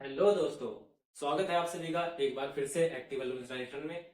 Hello दोस्तों। स्वागत है आप सभी का एक बार फिर से एक्टिव एल्यूमिनेशन में।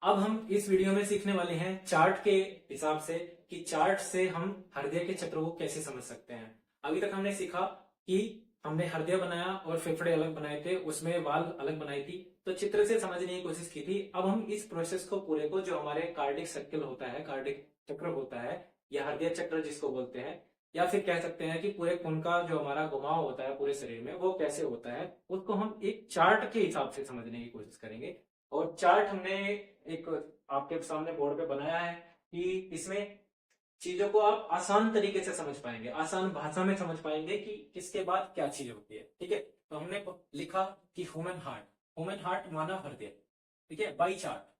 अब हम इस वीडियो में सीखने वाले हैं चार्ट के हिसाब से कि चार्ट से हम हृदय के चक्र को कैसे समझ सकते हैं। अभी तक हमने सीखा कि हमने हृदय बनाया और फेफड़े अलग बनाए थे, उसमें वाल्व अलग बनाई थी, तो चित्र से समझने की कोशिश की थी। अब हम इस प्रोसेस को पूरे को, जो हमारे कार्डिक सर्कल होता है, कार्डिक चक्र होता है या हृदय चक्र जिसको बोलते हैं, या फिर कह सकते हैं कि पूरे खून का जो हमारा घुमाव होता है पूरे शरीर में वो कैसे होता है, उसको हम एक चार्ट के हिसाब से समझने की कोशिश करेंगे। और चार्ट हमने एक आपके सामने बोर्ड पे बनाया है कि इसमें चीजों को आप आसान तरीके से समझ पाएंगे, आसान भाषा में समझ पाएंगे कि किसके बाद क्या चीज होती है। ठीक है, तो हमने लिखा कि ह्यूमन हार्ट मानव हृदय। ठीक है, बाई चार्ट।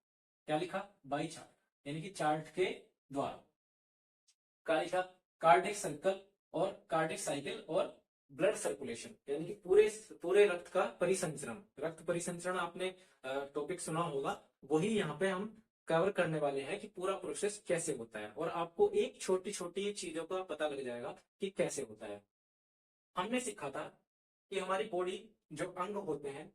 क्या लिखा? बाई चार्ट, यानी कि चार्ट के द्वारा। क्या लिखा? कार्डिक सर्कल और कार्डिक साइकिल और ब्लड सर्कुलेशन, यानी कि पूरे पूरे रक्त का परिसंचरण। रक्त परिसंचरण आपने टॉपिक सुना होगा, वही यहाँ पे हम कवर करने वाले हैं कि पूरा प्रोसेस कैसे होता है, और आपको एक छोटी छोटी चीजों का पता लग जाएगा कि कैसे होता है। हमने सीखा था कि हमारी बॉडी, जो अंग होते हैं,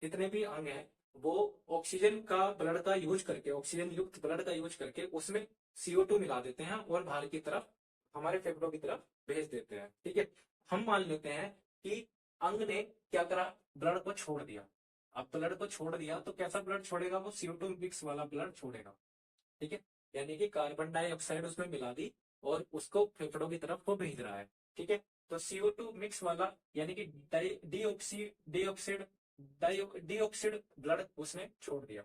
जितने भी अंग हैं, वो ऑक्सीजन का ब्लड का यूज करके, ऑक्सीजन युक्त ब्लड का यूज करके उसमें CO2 मिला देते हैं और बाहर की तरफ, हमारे फेफड़ों की तरफ भेज देते हैं। ठीक है, हम मान लेते हैं कि अंग ने क्या करा, ब्लड को छोड़ दिया। अब ब्लड को छोड़ दिया तो कैसा ब्लड छोड़ेगा? वो CO2 मिक्स वाला ब्लड छोड़ेगा। ठीक है, यानी कि कार्बन डाइऑक्साइड उसमें मिला दी और उसको फेफड़ों की तरफ वो भेज रहा है। ठीक है, तो CO2 मिक्स वाला, यानी कि डीऑक्सीड डीऑक्सीड ब्लड उसने छोड़ दिया।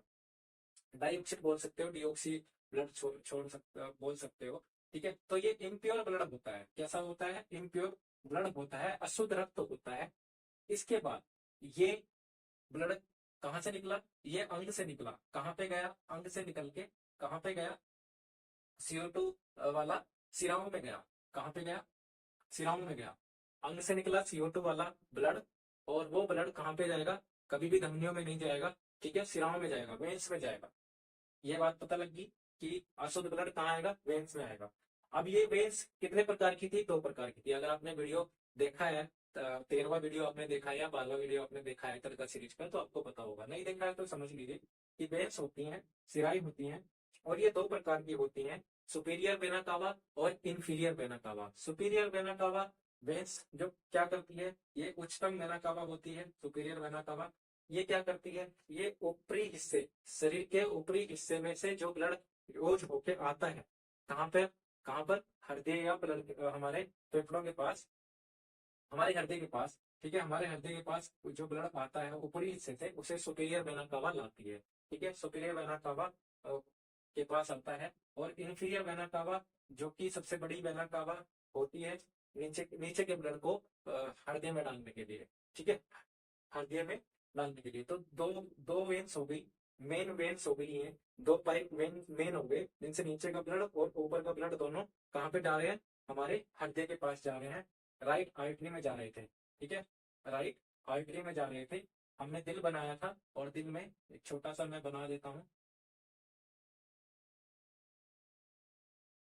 डाइऑक्सिड बोल सकते हो, डीऑक्सी ब्लड छोड़ सकते बोल सकते हो। ठीक है, तो ये इम्प्योर ब्लड होता है। कैसा होता है? इम्प्योर ब्लड होता है, अशुद्ध रक्त होता है। इसके बाद ये ब्लड कहां से निकला? ये अंग से निकला। कहां पे गया? अंग से निकल के कहां पे गया? CO2 वाला सिराओं में गया। कहां पे गया? सिराओं में गया। अंग से निकला CO2 वाला ब्लड, और वो ब्लड कहां पे जाएगा? कभी भी धमनियों में नहीं जाएगा। ठीक है, सिराओं में जाएगा, वेन्स में जाएगा। ये बात पता लगी कि अशुद्ध ब्लड कहाँ आएगा? वेन्स में आएगा। अब ये वेन्स कितने प्रकार की थी? दो प्रकार की थी। अगर आपने वीडियो देखा है, 13वां वीडियो आपने देखा है या 12वां वीडियो आपने देखा है तड़का सीरीज का, तो आपको पता होगा। नहीं देखा है तो समझ लीजिए कि वेन्स होती हैं, सिराई होती हैं, और ये दो प्रकार की होती हैं, सुपीरियर वेना कावा और inferior vena cava. Superior vena cava veins जो क्या करती है, ये उच्चतम वेना कावा होती है। सुपीरियर वेना कावा ये क्या करती है? ये ऊपरी हिस्से, शरीर के ऊपरी हिस्से में से जो ब्लड रोज होके आता है, कहाँ पे? कहाँ पर? हृदय या ब्लड, हमारे फेफड़ों के पास, हमारे हृदय के पास। ठीक है, हमारे हृदय के पास जो ब्लड आता है ऊपरी हिस्से से, उसे सुपीरियर वेना कावा लाती है। ठीक है, सुपीरियर वेना कावा के पास आता है। और इंफीरियर वेना कावा, जो कि सबसे बड़ी वेना कावा होती है, नीचे नीचे के ब्लड को हृदय में डालने के लिए। ठीक है, हृदय में डालने के लिए। तो दो दो वेन्स हो गई, मेन वेन्स हो गई है, दो पाइप मेन मेन हो गए, जिनसे नीचे का ब्लड और ऊपर का ब्लड दोनों कहाँ पे जा रहे हैं? हमारे हृदय के पास जा रहे हैं, राइट आर्टरी में जा रहे थे। ठीक है, राइट आर्टरी में जा रहे थे। हमने दिल बनाया था, और दिल में एक छोटा सा मैं बना देता हूँ।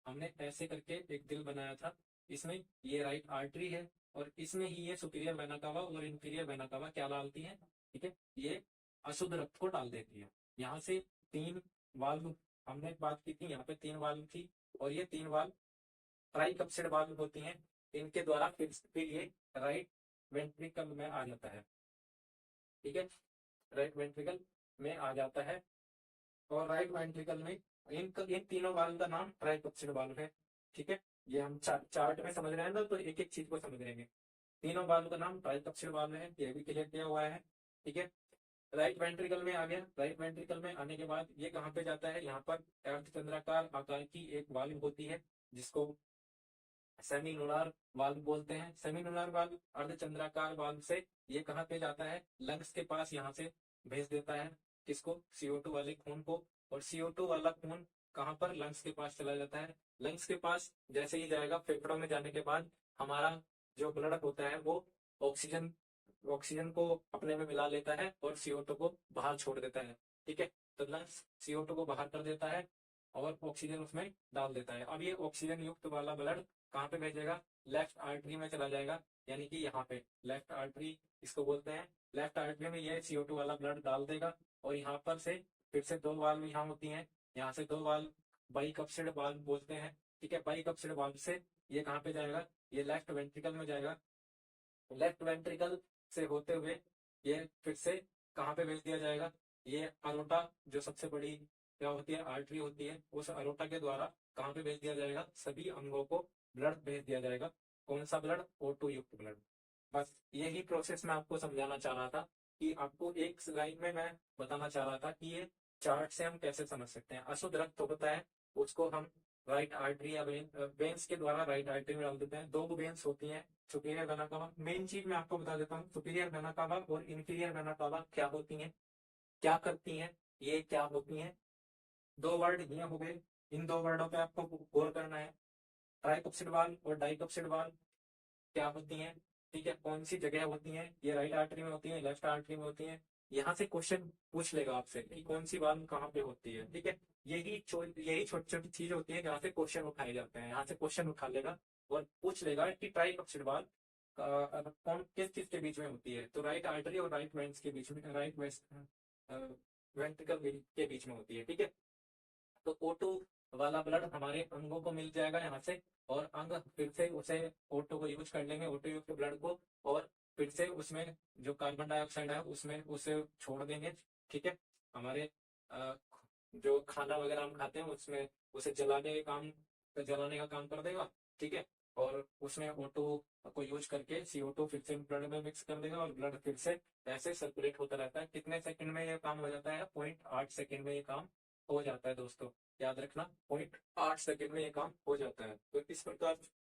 हमने ऐसे करके एक दिल बनाया था। इसमें ये राइट आर्टरी है, और इसमें ही ये सुपीरियर वेना कावा और इंफीरियर वेना कावा क्या डालती है? ठीक है, ये अशुद्ध रक्त को डाल देती है। यहाँ से तीन वाल्व, हमने बात की थी, यहाँ पे तीन वाल्व थी, और ये तीन वाल्व ट्राइकप्सिड वाल्व होती हैं। इनके द्वारा फिर ये राइट वेंट्रिकल में आ जाता है। ठीक है, राइट वेंट्रिकल में आ जाता है, और राइट वेंट्रिकल में इन तीनों वाल्व का नाम ट्राइकप्सिड वाल्व है। ठीक है, ये हम चार्ट में समझ रहे हैं ना, तो एक एक चीज को समझ रहेंगे। तीनों वाल्व का नाम ट्राइकप्सिड वाल्व है, ये भी क्लियर किया हुआ है। ठीक है, राइट वेंट्रिकल में आ गया। राइट वेंट्रिकल में आने के बाद ये कहाँ पे जाता है? यहाँ पर अर्धचंद्राकार आकार की एक वाल्व होती है, जिसको सेमिनुलर वाल्व बोलते हैं। सेमिनुलर वाल्व, अर्धचंद्राकार वाल्व से ये कहाँ पे जाता है? लंग्स के पास, यहाँ से भेज देता है। किसको? CO2 वाले खून को। और CO2 वाला खून कहाँ पर? लंग्स के पास चला जाता है। लंग्स के पास जैसे ही जाएगा, फेफड़ों में जाने के बाद हमारा जो ब्लड होता है वो ऑक्सीजन ऑक्सीजन को अपने में मिला लेता है और CO2 को बाहर छोड़ देता है। ठीक है, तो लंग्स CO2 को बाहर कर देता है और ऑक्सीजन उसमें डाल देता है। अब ये ऑक्सीजन युक्त वाला ब्लड कहाँ पे भेजेगा, लेफ्ट आर्टरी में चला जाएगा, यानी कि यहाँ पे लेफ्ट आर्टरी इसको बोलते हैं। लेफ्ट आर्टरी में ये CO2 वाला ब्लड डाल देगा और यहाँ पर से फिर से दो वाल्व यहाँ होती हैं, यहाँ से दो वाल्व बाइकप्सिड वाल्व बोलते हैं। ठीक है, बाइकप्सिड वाल्व से ये कहाँ पे जाएगा, ये लेफ्ट वेंट्रिकल में जाएगा। लेफ्ट वेंट्रिकल से होते हुए ये फिर से कहाँ पे भेज दिया जाएगा, ये अरोटा जो सबसे बड़ी क्या होती है, आर्टरी होती है, उस अरोटा के द्वारा कहाँ पे भेज दिया जाएगा, सभी अंगों को ब्लड भेज दिया जाएगा। कौन सा ब्लड, O2 युक्त ब्लड। बस यही प्रोसेस मैं आपको समझाना चाह रहा था, कि आपको एक लाइन में मैं बताना चाह रहा था कि ये चार्ट से हम कैसे समझ सकते हैं। अशुद्ध रक्त होता है, उसको हम राइट आर्टरी या वेन्स के द्वारा राइट आर्टरी में डाल देते हैं। दो वेन्स होती हैं, सुपीरियर वेना कावा। मेन चीज मैं आपको बता देता हूँ, सुपीरियर वेना कावा और इंफीरियर वेना कावा क्या होती हैं, क्या करती हैं, ये क्या होती हैं। दो वर्ड ये हो गए, इन दो वर्डों पे आपको गौर करना है। ट्राइकप्सिड वाल्व और डाइकप्सिड वाल्व क्या होती हैं, ठीक है, कौन सी जगह होती हैं, ये राइट आर्टरी में होती है, लेफ्ट आर्टरी में होती है। यहाँ से क्वेश्चन पूछ लेगा आपसे कि कौन सी वाल्व कहाँ पे होती है। ठीक है, यही छोटी छोटी चीज होती है जहाँ से क्वेश्चन उठाए जाते हैं। यहाँ से क्वेश्चन उठा लेगा और पूछ लेगा कि ट्राइकप्सिड वाल्व कौन किस चीज के बीच में होती है, तो राइट आर्टरी और राइट वेंस के बीच में, राइट वेस्ट वेंट्रिकल के बीच में होती है। ठीक है, तो O2 वाला ब्लड हमारे अंगों को मिल जाएगा यहाँ से, और अंग फिर से उसे O2 को यूज कर लेंगे, O2 युक्त ब्लड को, और फिर से उसमें जो कार्बन डाइऑक्साइड है उसमें उसे छोड़ देंगे। ठीक है, हमारे जो खाना वगैरह हम खाते हैं उसमें उसे जलाने का काम कर देगा। ठीक है, और उसमें O2 को यूज करके CO2 फिर से ब्लड में मिक्स कर देगा, और ब्लड फिर से ऐसे सर्कुलेट होता रहता है। कितने सेकंड में ये काम हो जाता है, 0.8 सेकंड में ये काम हो जाता है दोस्तों, याद रखना, 0.8 सेकंड में ये काम हो जाता है। तो इस प्रकार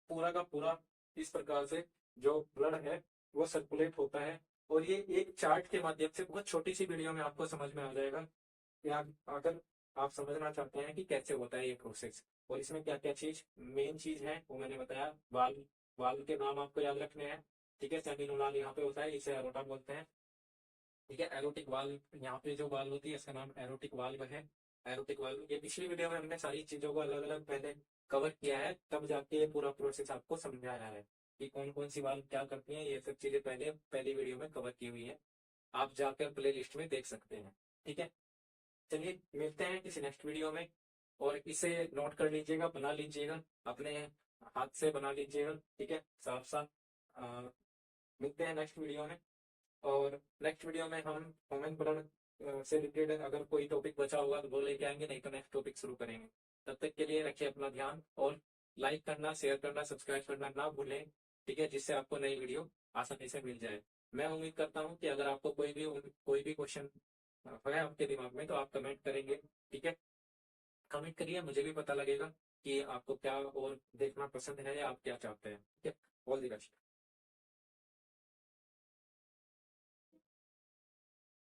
पूरा का पूरा इस प्रकार से जो ब्लड है वो सर्कुलेट होता है, और ये एक चार्ट के माध्यम से बहुत छोटी सी वीडियो में आपको समझ में आ जाएगा। या अगर आप समझना चाहते हैं कि कैसे होता है ये प्रोसेस और इसमें क्या क्या चीज मेन चीज है, वो मैंने बताया। वाल्व, वाल्व के नाम आपको याद रखने हैं। ठीक है, सेमिनोलाल यहाँ पे होता है, इसे एरोटा बोलते हैं। ठीक है, एरोटिक वाल्व, यहाँ पे जो वाल्व होती है इसका नाम एरोटिक वाल्व है। एरोटिक वाल्व, ये पिछली वीडियो में हमने सारी चीजों को अलग अलग पहले कवर किया है, तब जाके ये पूरा प्रोसेस आपको समझाया है कि कौन कौन सी वाल्व क्या करती है। ये सब चीजें पहले पहली वीडियो में कवर की हुई है, आप जाकर प्ले लिस्ट में देख सकते हैं। ठीक है, चलिए मिलते हैं किसी नेक्स्ट वीडियो में, और इसे नोट कर लीजिएगा, बना लीजिएगा, अपने हाथ से बना लीजिएगा। ठीक है, साफ साफ मिलते हैं नेक्स्ट वीडियो में। और नेक्स्ट वीडियो में हम ह्यूमन ब्लड से रिलेटेड अगर कोई टॉपिक बचा होगा तो वो लेके आएंगे, नहीं तो नेक्स्ट टॉपिक शुरू करेंगे। तब तक के लिए रखिए अपना ध्यान, और लाइक करना, शेयर करना, सब्सक्राइब करना ना भूलें। ठीक है, जिससे आपको नई वीडियो आसानी से मिल जाए। मैं उम्मीद करता हूँ कि अगर आपको कोई भी क्वेश्चन है आपके दिमाग में तो आप कमेंट करेंगे। ठीक है, कमेंट करिए, मुझे भी पता लगेगा कि आपको क्या और देखना पसंद है या आप क्या चाहते हैं। ठीक है, ऑल द बेस्ट।